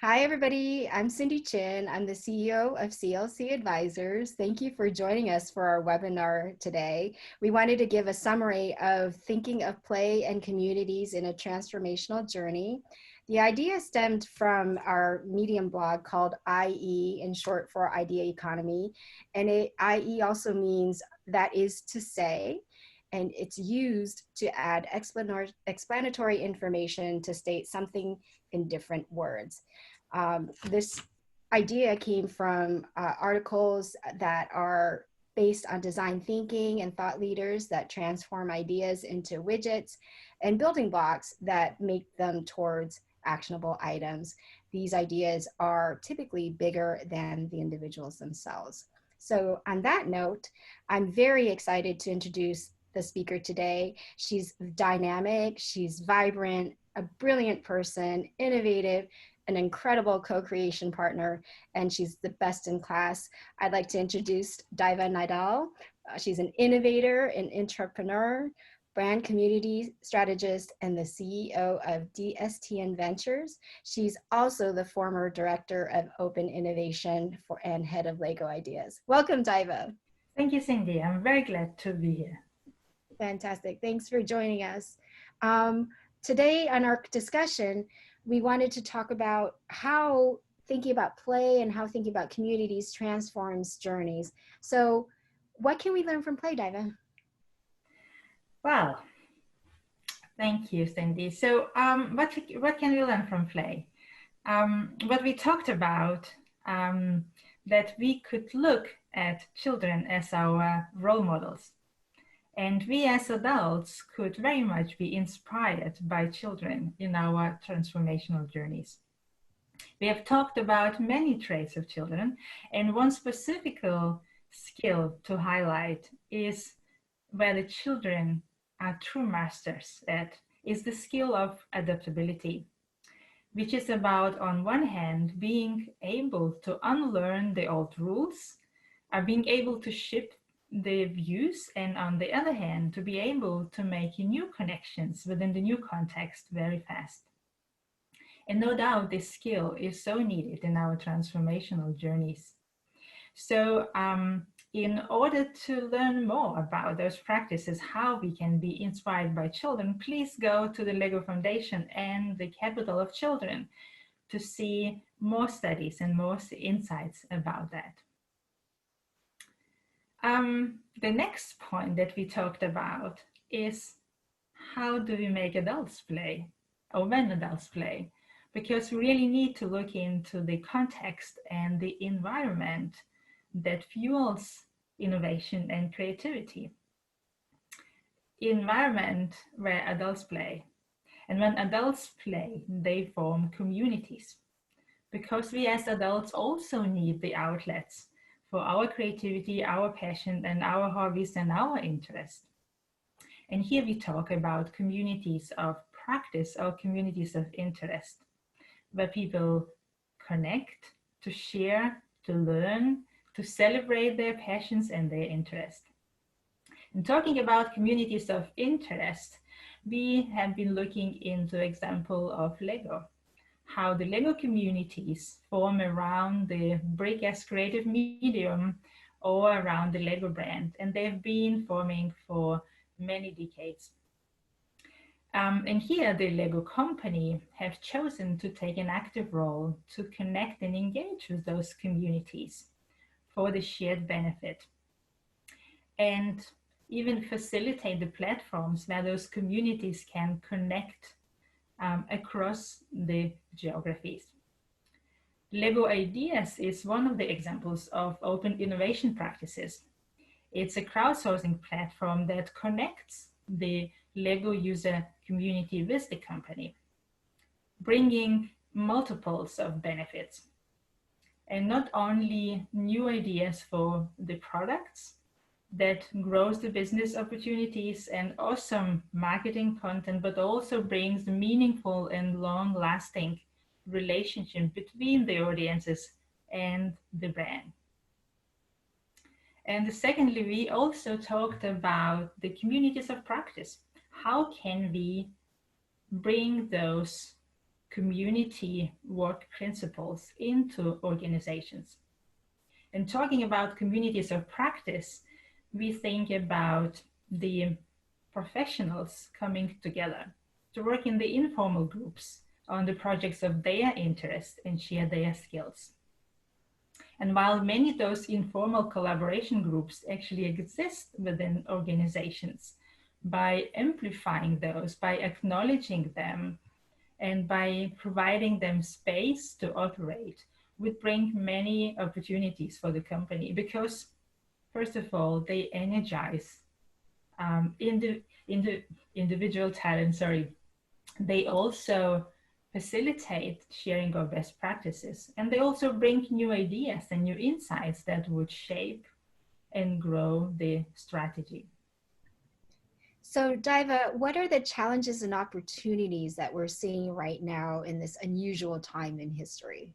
Hi, everybody. I'm Cindy Chin. I'm the CEO of CLC Advisors. Thank you for joining us for our webinar today. We wanted to give a summary of thinking of play and communities in a transformational journey. The idea stemmed from our Medium blog called IE, in short for Idea Economy. And IE also means that is to say, and it's used to add explanatory information to state something in different words. This idea came from articles that are based on design thinking and thought leaders that transform ideas into widgets and building blocks that make them towards actionable items. These ideas are typically bigger than the individuals themselves. So on that note, I'm very excited to introduce the speaker today. She's dynamic, she's vibrant, a brilliant person, innovative, an incredible co-creation partner, and she's the best in class. I'd like to introduce Daiva Naldal. She's an innovator, an entrepreneur, brand community strategist, and the CEO of DSTN Ventures. She's also the former director of open innovation and head of Lego Ideas. Welcome, Daiva. Thank you, Cindy. I'm very glad to be here. Fantastic. Thanks for joining us. Today on our discussion, we wanted to talk about how thinking about play and how thinking about communities transforms journeys. So what can we learn from play, Daiva? Well, thank you, Cindy. So what can we learn from play? What we talked about, that we could look at children as our role models. And we as adults could very much be inspired by children in our transformational journeys. We have talked about many traits of children, and one specific skill to highlight is where the children are true masters at, is the skill of adaptability, which is about, on one hand, being able to unlearn the old rules, being able to shift the views, and on the other hand, to be able to make new connections within the new context very fast. And no doubt this skill is so needed in our transformational journeys. So in order to learn more about those practices, how we can be inspired by children, please go to the Lego Foundation and the Capital of Children to see more studies and more insights about that. The next point that we talked about is how do we make adults play, or when adults play, because we really need to look into the context and the environment that fuels innovation and creativity. Environment where adults play. And when adults play, they form communities, because we as adults also need the outlets for our creativity, our passion, and our hobbies and our interests. And here we talk about communities of practice or communities of interest, where people connect, to share, to learn, to celebrate their passions and their interests. And talking about communities of interest, we have been looking into the example of Lego, how the Lego communities form around the brick as creative medium or around the Lego brand, and they've been forming for many decades. And here the Lego company have chosen to take an active role to connect and engage with those communities for the shared benefit, and even facilitate the platforms where those communities can connect across the geographies. Lego Ideas is one of the examples of open innovation practices. It's a crowdsourcing platform that connects the Lego user community with the company, bringing multiples of benefits. And not only new ideas for the products that grows the business opportunities and awesome marketing content, but also brings meaningful and long-lasting relationship between the audiences and the brand. And secondly, we also talked about the communities of practice. How can we bring those community work principles into organizations. And talking about communities of practice, we think about the professionals coming together to work in the informal groups on the projects of their interest and share their skills. And while many of those informal collaboration groups actually exist within organizations, by amplifying those, by acknowledging them, and by providing them space to operate, would bring many opportunities for the company because, first of all, they energize individual talent. They also facilitate sharing of best practices, and they also bring new ideas and new insights that would shape and grow the strategy. So Daiva, what are the challenges and opportunities that we're seeing right now in this unusual time in history?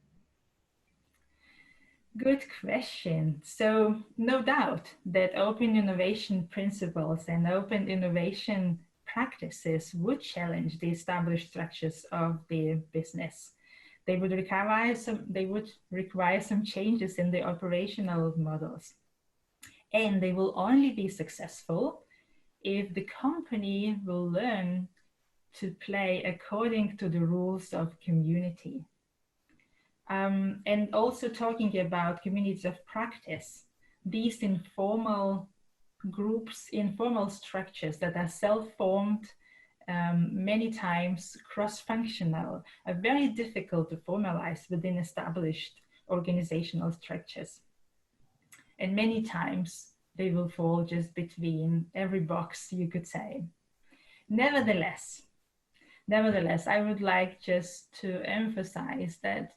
Good question. So no doubt that open innovation principles and open innovation practices would challenge the established structures of the business. They would require some changes in the operational models. And they will only be successful if the company will learn to play according to the rules of community. And also talking about communities of practice, these informal groups, informal structures that are self-formed, many times cross-functional, are very difficult to formalize within established organizational structures. And many times they will fall just between every box, you could say. Nevertheless, I would like just to emphasize that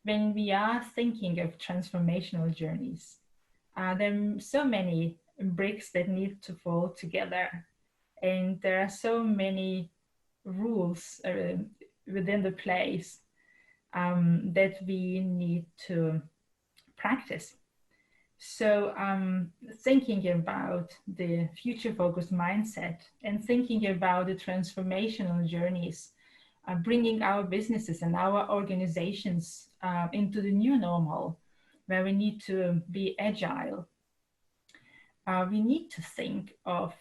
when we are thinking of transformational journeys, there are so many bricks that need to fall together. And there are so many rules within the place that we need to practice. So thinking about the future-focused mindset and thinking about the transformational journeys, bringing our businesses and our organizations into the new normal, where we need to be agile. We need to think of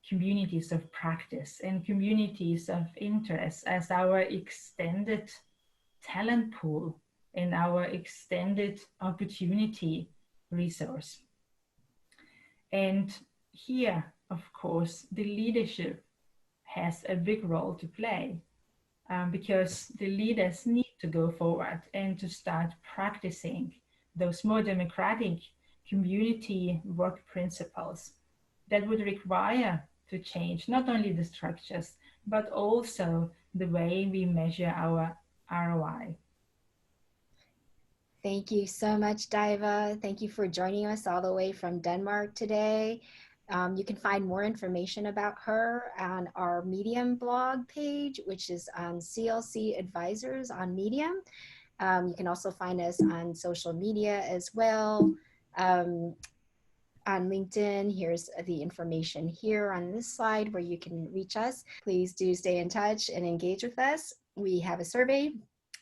communities of practice and communities of interest as our extended talent pool and our extended opportunity resource. And here, of course, the leadership has a big role to play because the leaders need to go forward and to start practicing those more democratic community work principles that would require to change not only the structures, but also the way we measure our ROI. Thank you so much, Daiva. Thank you for joining us all the way from Denmark today. You can find more information about her on our Medium blog page, which is on CLC Advisors on Medium. You can also find us on social media as well. On LinkedIn, here's the information here on this slide where you can reach us. Please do stay in touch and engage with us. We have a survey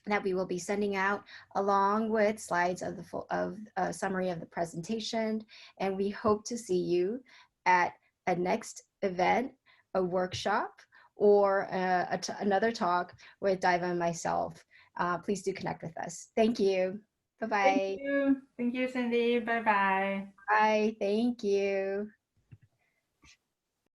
that we will be sending out along with slides of the full summary of the presentation. And we hope to see you at a next event, a workshop, or another talk with Daiva and myself. Please do connect with us. Thank you. Bye-bye. Thank you. Thank you, Cindy. Bye-bye. Bye. Thank you.